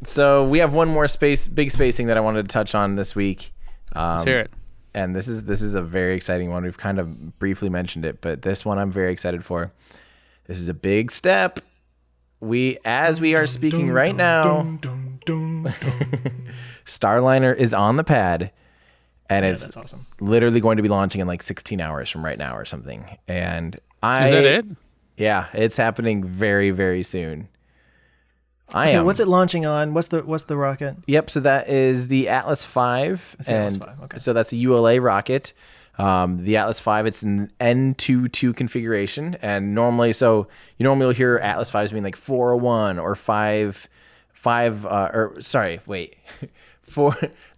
So we have one more big space thing that I wanted to touch on this week. Let's hear it. And this is a very exciting one. We've kind of briefly mentioned it, but this one I'm very excited for. This is a big step. As we are speaking right now, Starliner is on the pad, and it's that's awesome. literally going to be launching in like 16 hours from right now or something. And Is that it? Yeah, it's happening very, very soon. What's it launching on? What's the rocket? Yep, so that is the Atlas V. It's the Atlas V, okay. So that's a ULA rocket. The Atlas V, it's an N22 configuration, and normally you'll hear Atlas V's being like 401 or the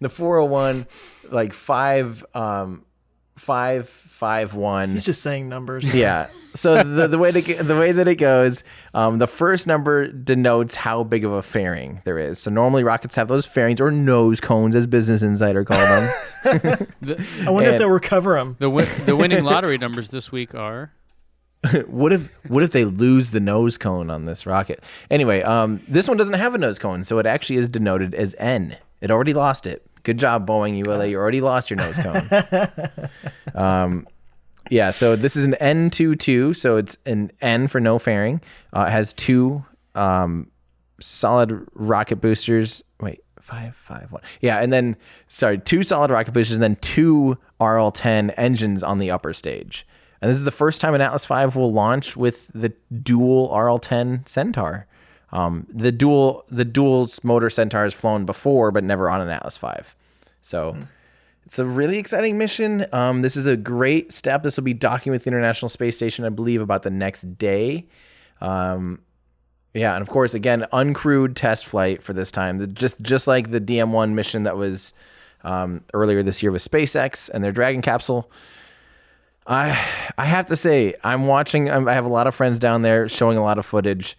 401 like 551. He's just saying numbers. Yeah. So the way that it goes, the first number denotes how big of a fairing there is. So normally rockets have those fairings or nose cones, as Business Insider called them. I wonder if they'll recover them. The winning lottery numbers this week are. What if they lose the nose cone on this rocket? Anyway, this one doesn't have a nose cone, so it actually is denoted as N. It already lost it. Good job, Boeing ULA. You already lost your nose cone. Yeah, so this is an N22, so it's an N for no fairing. It has two solid rocket boosters. Wait, 551. Yeah, and then, two solid rocket boosters and then two RL-10 engines on the upper stage. And this is the first time an Atlas V will launch with the dual RL-10 Centaur. The dual motor Centaur has flown before, but never on an Atlas V. So it's a really exciting mission. This is a great step. This will be docking with the International Space Station, I believe, about the next day. And of course, again, uncrewed test flight for this time. Just like the DM-1 mission that was earlier this year with SpaceX and their Dragon capsule. I have to say, I'm watching. I have a lot of friends down there showing a lot of footage.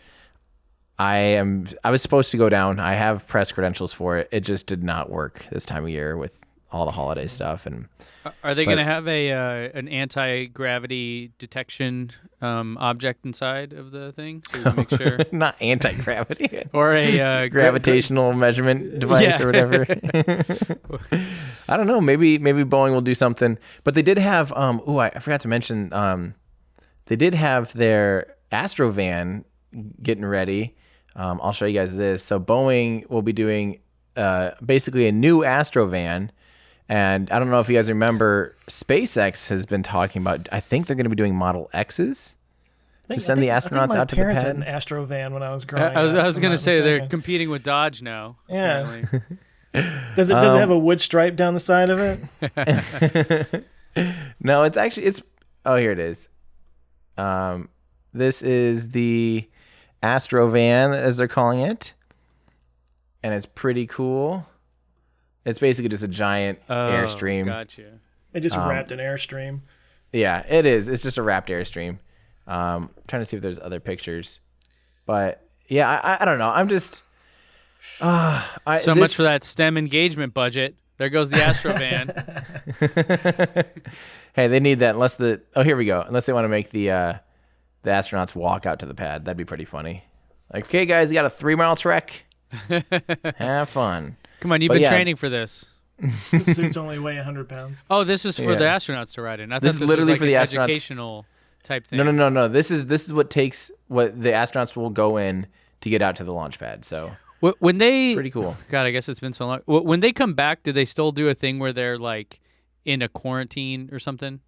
I was supposed to go down. I have press credentials for it. It just did not work this time of year with all the holiday stuff. And are they going to have an anti-gravity detection object inside of the thing, so you can make sure? Not anti-gravity. Or a gravitational measurement device or whatever. I don't know. Maybe Boeing will do something. But they did have. I forgot to mention. They did have their Astrovan getting ready. I'll show you guys this. So Boeing will be doing basically a new Astrovan. And I don't know if you guys remember, SpaceX has been talking about, I think they're going to be doing Model X's to send the astronauts out to the pad. My parents had an Astrovan when I was growing up. I was going to say they're competing with Dodge now. Yeah. Does it have a wood stripe down the side of it? No, here it is. This is the Astrovan, as they're calling it. And it's pretty cool. It's basically just a giant Airstream. Gotcha. They just wrapped an Airstream. Yeah, it is. It's just a wrapped Airstream. Trying to see if there's other pictures. But, yeah, I don't know. I'm just... much for that STEM engagement budget. There goes the Astrovan. Hey, they need that unless here we go. Unless they want to make the astronauts walk out to the pad. That'd be pretty funny. Like, okay, guys, you got a 3-mile trek. Have fun. Come on, you've been training for this. The suits only weigh 100 pounds. Oh, this is for the astronauts to ride in. I thought this is literally was like for the an astronauts. Educational type thing. No. This is what the astronauts will go in to get out to the launch pad. So when they pretty cool. God, I guess it's been so long. When they come back, do they still do a thing where they're like in a quarantine or something?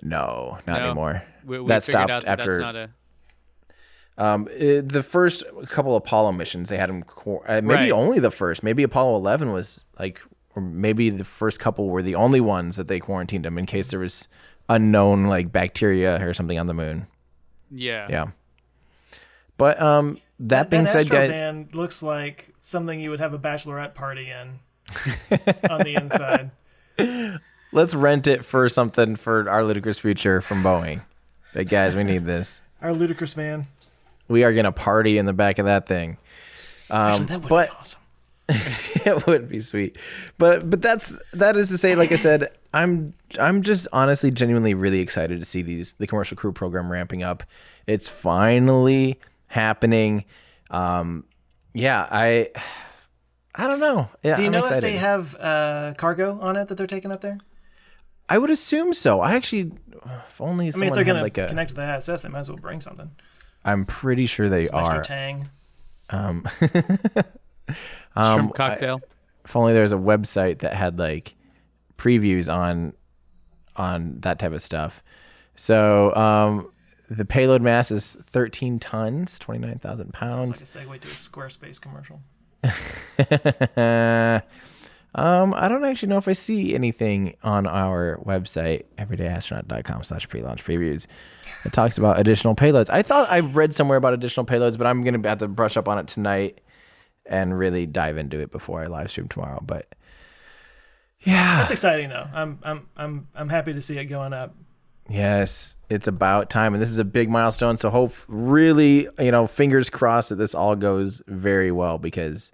No, not anymore. We that figured stopped out that after. That's not a... The first couple Apollo missions, they had them. Maybe only the first. Maybe Apollo 11 was like, or maybe the first couple were the only ones that they quarantined them in case there was unknown like bacteria or something on the moon. Yeah. But that being said, guys, Astrovan looks like something you would have a bachelorette party in on the inside. Let's rent it for something for our ludicrous future from Boeing. But guys, we need this. Our ludicrous van. We are gonna party in the back of that thing. Actually, that would be awesome. It would be sweet. But that is to say, like I said, I'm just honestly genuinely really excited to see the commercial crew program ramping up. It's finally happening. I don't know. Yeah, Do you I'm know excited. if they have cargo on it that they're taking up there? I would assume so. I actually, if only I someone mean, if they're had going like to a. connect with the ISS, they might as well bring something. I'm pretty sure they Some are. extra tang. Shrimp cocktail. If only there's a website that had like previews on that type of stuff. So the payload mass is 13 tons, 29,000 Sounds pounds. like a segue to a Squarespace commercial. I don't actually know if I see anything on our website, everydayastronaut.com/pre-launch previews. It talks about additional payloads. I thought I read somewhere about additional payloads, but I'm going to have to brush up on it tonight and really dive into it before I live stream tomorrow. But yeah, That's exciting though. I'm happy to see it going up. yes, it's about time, and this is a big milestone. So really, fingers crossed that this all goes very well, because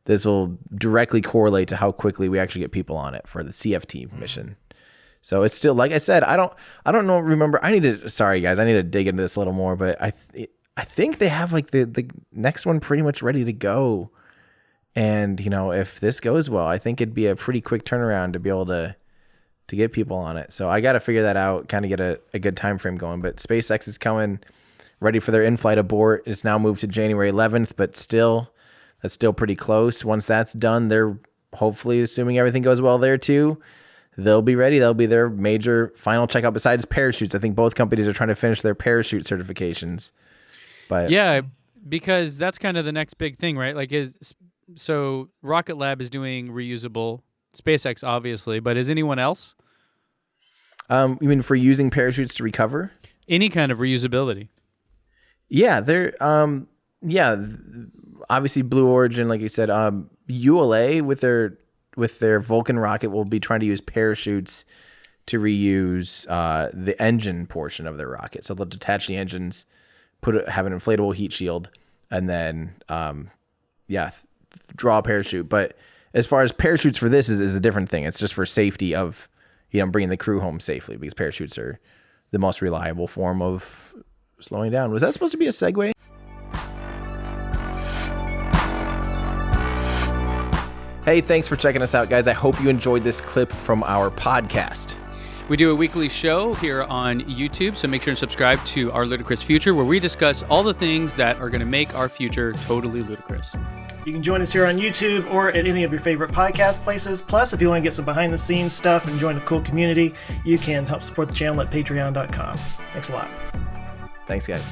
this will directly correlate to how quickly we actually get people on it for the CFT mission. So it's still, like I said, I don't know. Remember, sorry guys, I need to dig into this a little more, but I think they have like the next one pretty much ready to go. And if this goes well, I think it'd be a pretty quick turnaround to be able to get people on it. So I got to figure that out, kind of get a good time frame going. But SpaceX is coming, ready for their in-flight abort. It's now moved to January 11th, but that's still pretty close. Once that's done, they're hopefully, assuming everything goes well there too, they'll be ready. That'll be their major final checkout besides parachutes. I think both companies are trying to finish their parachute certifications. But Yeah, because that's kind of the next big thing, right? So Rocket Lab is doing reusable, SpaceX obviously, but is anyone else? You mean for using parachutes to recover? Any kind of reusability. Yeah, they're obviously Blue Origin, like you said. ULA with their Vulcan rocket will be trying to use parachutes to reuse the engine portion of their rocket. So they'll detach the engines, have an inflatable heat shield, and then draw a parachute. But as far as parachutes for this is a different thing. It's just for safety of bringing the crew home safely, because parachutes are the most reliable form of slowing down. Was that supposed to be a segue? Hey, thanks for checking us out, guys. I hope you enjoyed this clip from our podcast. We do a weekly show here on YouTube, so make sure to subscribe to Our Ludicrous Future, where we discuss all the things that are going to make our future totally ludicrous. You can join us here on YouTube or at any of your favorite podcast places. Plus, if you want to get some behind-the-scenes stuff and join a cool community, you can help support the channel at patreon.com. Thanks a lot. Thanks, guys.